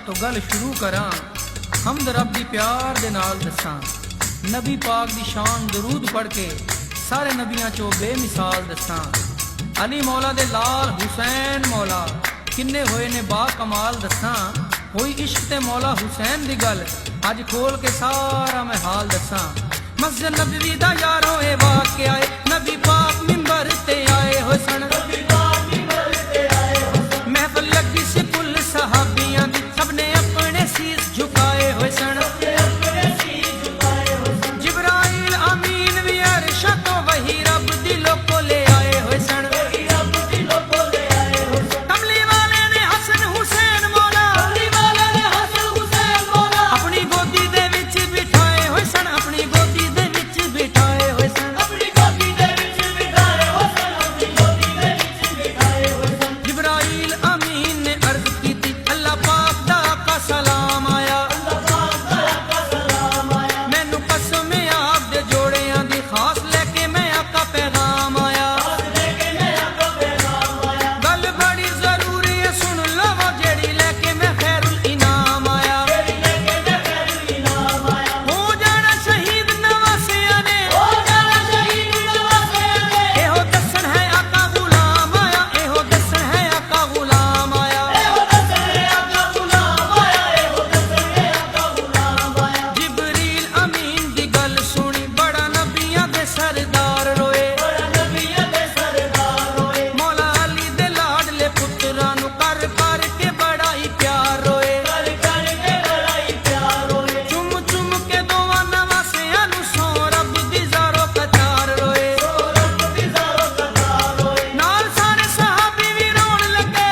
तो गल शुरू करा हमद रब दी प्यार दे नाल दसां। नबी पाक दी शान दरूद पढ़ के सारे नबियां चो बेमिसाल दसां। अली मौला दे लाल हुसैन मौला किन्ने होए ने बा कमाल दसां। होई इश्क ते मौला हुसैन दी गल अज खोल के सारा मैं हाल दसां। मस्जिद नबवी दा यारो ए वाक़या ए नबी पाक मिंबर ते आए हो सन। महफिल लगी सी कुल सहाबियां दी सबने अपने सीस झुकाए होए सन। जिब्राइल अमीन भी अर्श तो वही रब दिलों को ले आए होए सन। कमली वाले ने हसन हुसैन मौला अपनी गोदी दे विच बिठाए होए सन। अपनी गोदी दे विच बिठाए होए सन। जिब्राइल अमीन ने अर्ज की थी अल्लाह पाक दा का सलाम आया। मैनू कसम आप दे जोड़ियां दी खास लेके मैं आका पैगाम आया। गल बड़ी जरूरी है सुन लो वो जेड़ी लेके मैं खैरुल इनाम आया। हो जाना शहीद नवासिया ने एहो दसन है आका गुलाम आया। एहो दसन है आका गुलाम आया। जिब्रील अमीन दी गल सुनी बड़ा नबियां दे सरदार रोए। मौला अली दे लाडले पुत्रां नू कर कर के बड़ा ही प्यार रोए। चुम चुम के दोवां नवासियां नू सौ रब दी ज़ारो कतार रोए। नाल सारे सहाबी भी रोण लगे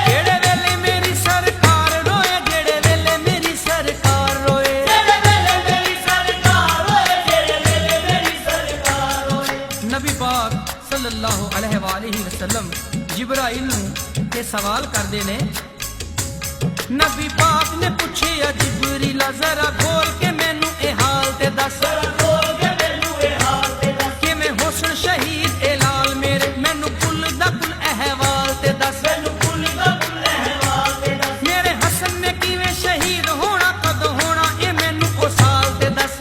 जेड़े वेले मेरी सरकार रोए। जेड़े वेले मेरी सरकार रोए। नबी पाक सल्लल्लाहु अलैहि वसल्लम जिब्राइल नू ये सवाल करदे ने। नबी पाक ने पूछिया जिब्रीला जरा खोल के मैनू ए हाल ते दस कि मैं हुस्न शहीद ए लाल मेरे मैनू कुल दा कुल अहवाल ते दस। मेरे हसन ने किवें शहीद होना कद होना ए मैनू ओ साल ते दस।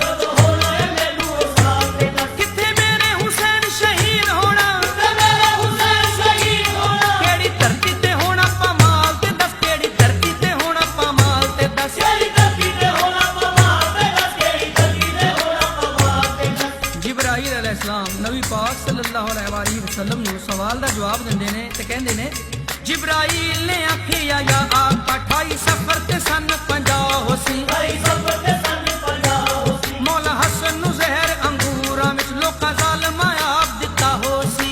किथे मेरे हुसैन शहीद होना केड़ी धरती ते होना पमाल ते दस। केड़ी धरती ते होना पमाल ते दस। जिब्राइल अलैहिस्सलाम नबी पाक सल्लल्लाहु अलैहि वसल्लम नू सवाल दा जवाब दिंदे ने ते कहंदे ने जिब्राइल ने आखिया या आप 28 सफर ते सन 50 होसी। मौला हसन नू जहर अंगूरां विच लोकां ज़ालिमां आप दिता होसी।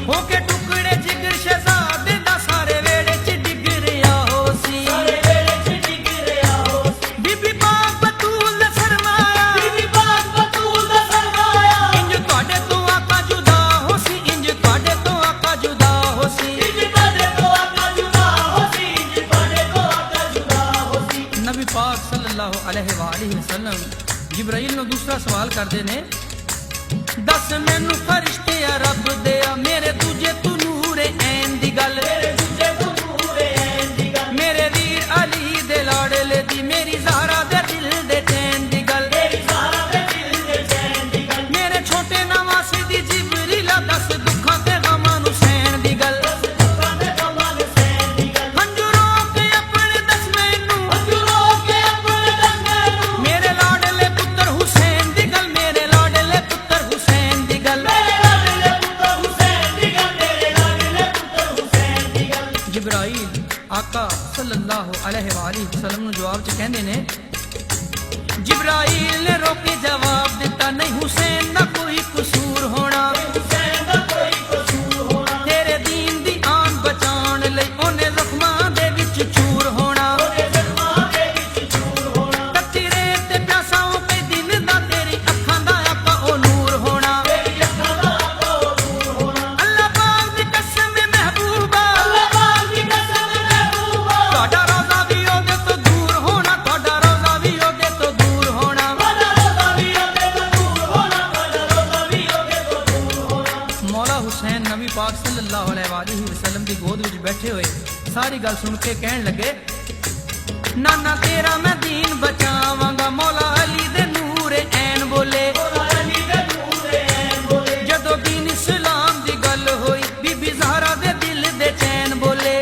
होके टुकड़े जिगर शहजादे दा सारे वेड़े च डिगरिया होसी। बीबी पाक बतूल दा फरमाया इंज तुहाडे तो आका जुदा होसी। इंज तुहाडे तो आका जुदा होसी। नबी पाक सल्लल्लाहु अलैहि वसल्लम जिब्राइल नू दूसरा सवाल करदे ने दस मैनू फरिश्ते रब दे मेरे तुझे तू नूरे ऐन दी गल। मेरे वीर अली दे लाडले दी मेरी ज़हरा दे दिल दे चैन दी गल। मेरे छोटे नवासे दी जिब्रीला दस दुखां ते गमां नू सैन दी गल। हंजू रोक के अपने दस मैनू मेरे लाडले पुत्र हुसैन दी गल। मेरे लाडले पुत्र हुसैन दी गल। जिब्राइल आका सल्लल्लाहु अलैहि वसल्लम नू जवाब च कहंदे ने जिब्राइल ने रोके जवाब दिता नहीं हुसैन दा कोई कसूर होना। तेरे दीन दी आन बचाउण लई ओने जख्मां दे विच चूर होना। कच्ची रेत ते प्यासा ओ कई दिन दा तेरी अखां दा आका ओ नूर होना। अल्लाह पाक दी कसम है महबूबा तुहाडा रोज़ा भी ओदे तो दूर होना। तुहाडा रोज़ा भी ओदे तो दूर होना। ਸਾਰੀ ਗੱਲ ਸੁਣ ਕੇ ਕਹਿਣ ਲੱਗੇ, ਨਾਨਾ ਤੇਰਾ ਮੈਂ ਦੀਨ ਬਚਾਵਾਂਗਾ। ਮੌਲਾ ਅਲੀ ਦੇ ਨੂਰੇ ਐਨ ਬੋਲੇ, ਜਦੋਂ ਦੀਨ ਇਸਲਾਮ ਦੀ ਗੱਲ ਹੋਈ ਬੀਬੀ ਜ਼ਹਰਾ ਦੇ ਦਿਲ ਦੇ ਚੈਨ ਬੋਲੇ।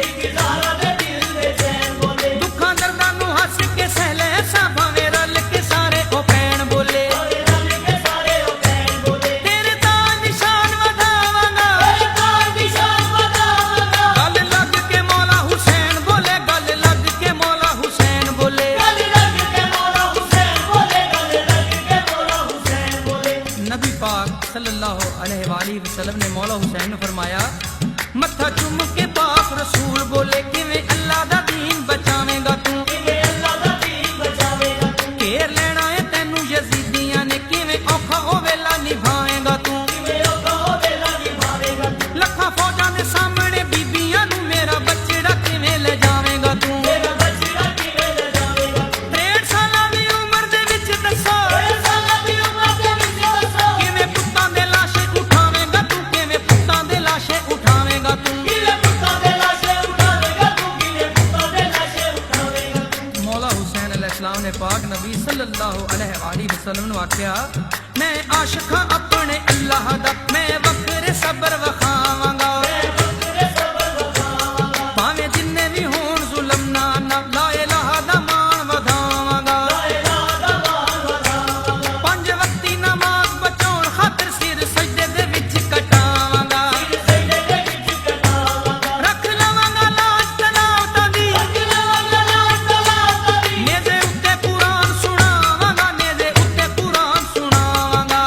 ਦੁੱਖਾਂ ਦਰਦਾਂ ਨੂੰ ਹੱਸ ਕੇ ਸਹਿ ਲੈ ਸਾਂ, ਭਾਵੇਂ ਰਲ ਕੇ ਸਾਰੇ ਉਹ ਭੈਣ ਬੋਲੇ। ਤੇਰੇ ਤਾਂ ਨਿਸ਼ਾਨ ਵਧਾਵਾਂਗਾ, ਗੱਲ ਲੱਗ ਕੇ ਮੌਲਾ ਹੁਸੈਨ ਬੋਲੇ, ਗੱਲ ਲੱਗ ਕੇ ਮੌਲਾ ਹੁਸੈਨ ਬੋਲੇ। नबी पाक सल्लल्लाहु अलैहि वसल्लम ने मौला हुसैन ने फरमाया, मत्था चुम के पाक रसूल बोले, किवें अल्लाह दा दीन बचावेंगा तू, घेर लेना है तैनू यजीदियां ने, किवें औखा ओ वेला निभावेंगा तू। लखां फौजां दे सामने बीबियां नू मेरा बचड़ा किवें ले जावेंगा तू। 63 सालां दी उम्र दे विच दसो, किवें पुत्तां दे लाशे उठावेंगा तू, किवें पुत्तां दे लाशे उठावेंगा तू। मौला हुसैन अलैहिस्सलाम ने पाक नबी सल्लल्लाहु अलैहि वसल्लम ने आख्या, मैं आशिक हां अपने अल्लाह दा, मैं वखरे सबर वखावांगा। भावें जिन्ने भी होण जुल्म ना ला इलाहा दा मान वधावांगा। 5 वक्ती नमाज बचाउण खातिर सिर सजदे दे विच कटावांगा। रख लवांगा लाज तलावतां दी, नेज़े उत्ते कुरान सुणावांगा, नेज़े उत्ते कुरान सुणावांगा।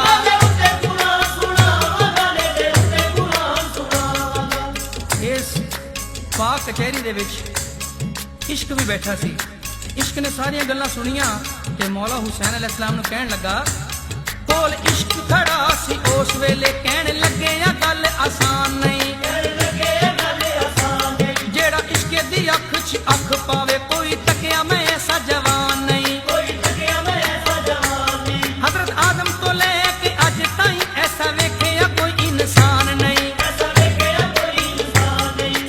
इस पाक कचहरी दे विच इश्क भी बैठा सी। इश्क ने सारियां गल्लां सुनियां ते मौला हुसैन अलैहिस्सलाम नूं कहण लगा, कोल इश्क खड़ा सी उस वेले, कहण लगे आ गल आसान नहीं। जेड़ा इश्क दी अख च अख पावे, कोई तकिया मैं ऐसा जवान नहीं। हजरत आदम तो लेके अज ताईं ऐसा वेखिया कोई इंसान नहीं।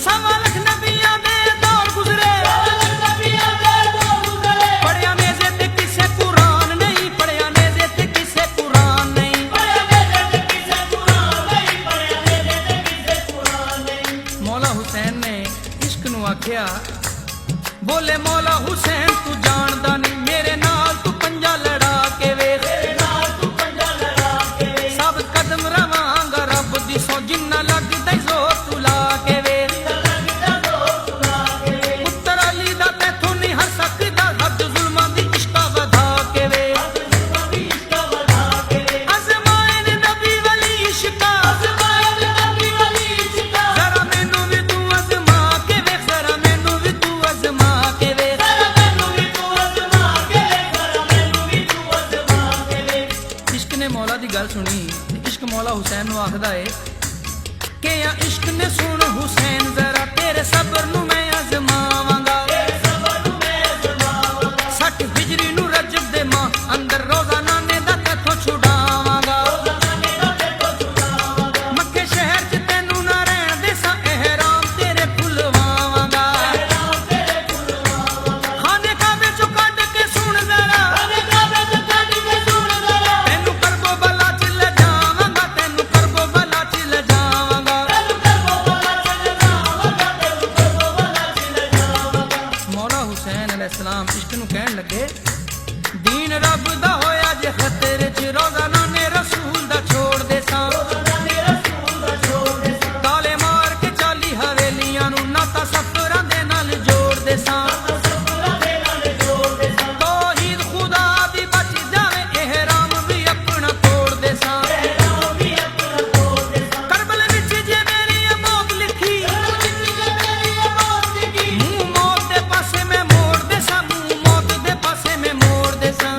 सवा लख नबियां दे दौर गुजरे, पढ़िया नेज़े ते किसे कुरान नहीं, पढ़िया नेज़े ते किसे कुरान नहीं। मौला हुसैन ने इश्क नूं आख्या, बोले मौला हुसैन तू जानदा नहीं, मेरे नाल तू पंजा लड़ा के वेख। सब कदम रवांगा रब दी सौ, जिन्ना लगदा जोर तू ला के वेख। पुत्तर अली दा तैथों नहीं हर सकदा, हद जुल्मां दी इश्का वधा के वेख। अज़माए ने नबी वली इश्का, जरा मैनू भी तू अज़मा के वेख, जरा मैनू भी तू अज़मा के वेख। इश्क ने मौला दी गल सुनी ते इश्क मौला हुसैन नूं आखदा है कि या इश्क ने सुन हुसैन, जरा तेरे सबर नूं मैं अज़मावांगा। 60 हिजरी नूं रजब दे माह अंदर रोज़ा नाने दा तैथों छुड़ावांगा। मक्के शहर च तैनू ना रहण देसां, एहराम तेरे खुलवावांगा। खाने काबे चों कढ के सुण जरा, तैनू करबो बला च ले जावांगा, तैनू करबो बला च ले जावांगा। मौला हुसैन अलैहिस्सलाम इश्क नूं कहण लगे, दीन रब दा होया जे खतरे च, रोज़ा नाने रसूल दा छोड़ दे सां। ताले मार के 40 हवेलियां नूं नाता सफरां दे नाल जोड़ दे सां। तौहीद खुदा दी बच जावे, एहराम भी अपना तोड़ दे सां। करबल विच जे मेरी मौत लिखी, मुंह मौत दे पासे मैं मोड़ दे सां, मुंह मौत दे पासे मैं मोड़ दे सां।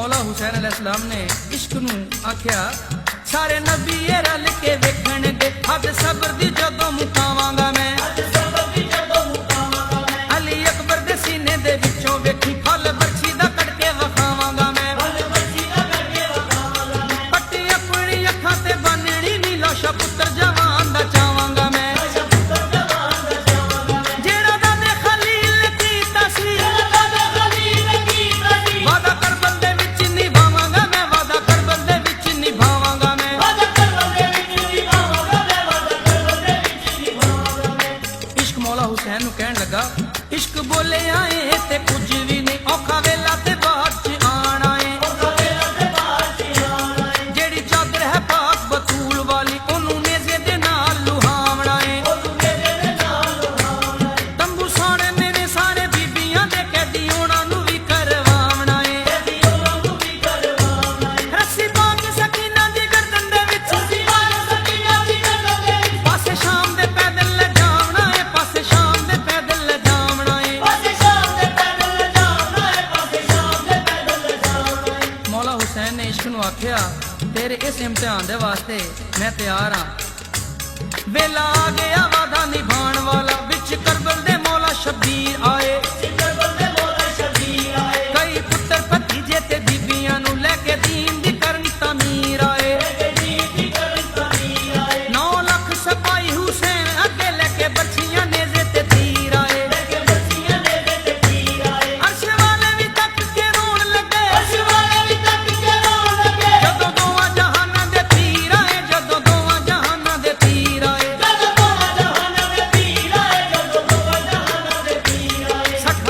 मौला हुसैन अलैहिस्सलाम ने इश्क नूं आख्या सारे नबी ये रल के वेखणगे हद सबर दी जदों मुकावांगा मैं अली अकबर दे सीने दे विचों वेखी फल बरछी दा कड़के वखावांगा मैं पट्टी अपनी अखां ते बननी नी लाशा पुत्र जवान दा चावांगा मैं जेड़ा दादे खलील कीता सी वादा करबल दे विच निभावांगा मैं वादा करबल दे विच निभावांगा मैं इश्क मौला हुसैन नूं कहण लगा इश्क बोले आए ते कुछ भी नहीं औखा वेला ते बात च आना है जेड़ी चादर है पाक बतूल वाली ओनू नेज़े दे नाल लुहावना है तंबू साणे मेरे सारे बीबियां दे कैदी ओना नू भी करवावना है रस्सी पा के सकीना दी गर्दन दे विच पासे शाम दे पैदल ले जावना है पासे शाम दे पैदल ले जावना है मौला हुसैन ने इश्क नूं आख्या तेरे इस इम्तिहान दे वास्ते मैं तैयार हां वेला आ गया वादा निभाण वाला विच करबल दे मौला शबीर आए कई पुत्र भतीजे ते बीबियां नूं लेके दीन दी करन तमीर आए 9 लाख सिपाही हुसैन अगे लेके बरछियां नेज़े ते तीर आए अर्श वाले भी तक के रोण लगे जदों दोवां जहानां दे तीर आए जदों दोवां जहानां दे तीर आए 60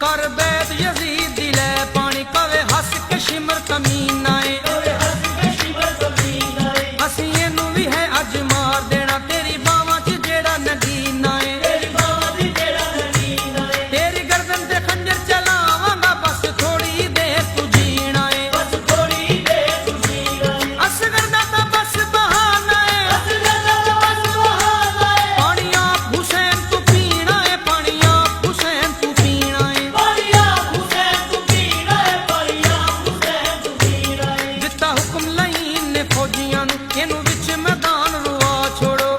ਕਰ ਬੈਦ ਯਜ਼ੀਦ ਦੀ ਲੈ ਪਾਣੀ ਕਵੇ ਹੱਸ ਕੇ ਸ਼ਿਮਰ ਕਮੀਨਾ ਏ ਅਸੀਂ ਇਹਨੂੰ ਵੀ ਹੈ ਅੱਜ ਮਾਰ ਦੇਣਾ ਤੇਰੀ ਬਾਵਾਂ 'ਚ ਜਿਹੜਾ ਨਗੀਨਾ ਏ ਤੇਰੀ ਗਰਦਨ ਤੇ ਖੰਜਰ ਚਲਾਵਾਂਗਾ ਬਸ ਥੋੜੀ ਦੇਰ ਤੂੰ ਜੀਣਾ ਏ ਅਸਗਰ ਦਾ ਤਾਂ ਬਸ ਬਹਾਨਾ ਏ ਪਾਣੀ ਆਪ ਹੁਸੈਨ ਤੂੰ ਪੀਣਾ ਏ ਪਾਣੀ ਆਪ ਹੁਸੈਨ ਤੂੰ ਪੀਣਾ ਏ ਦਿੱਤਾ ਹੁਕਮ ਲਾਈਨ ਨੇ ਫੌਜੀਆਂ ਨੂੰ ਇਹਨੂੰ ਵਿੱਚ ਮੈਦਾਨ ਰੁਆ ਛੋੜੋ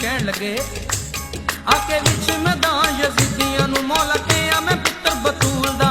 ਕਹਿਣ ਲੱਗੇ ਆਕੇ ਵਿੱਚ ਮੈਦਾਨ ਯਜ਼ੀਦੀਆਂ ਨੂੰ ਮੌਲਾ ਕਿਹਾ ਮੈਂ ਪੁੱਤਰ ਬਤੂਲ ਦਾ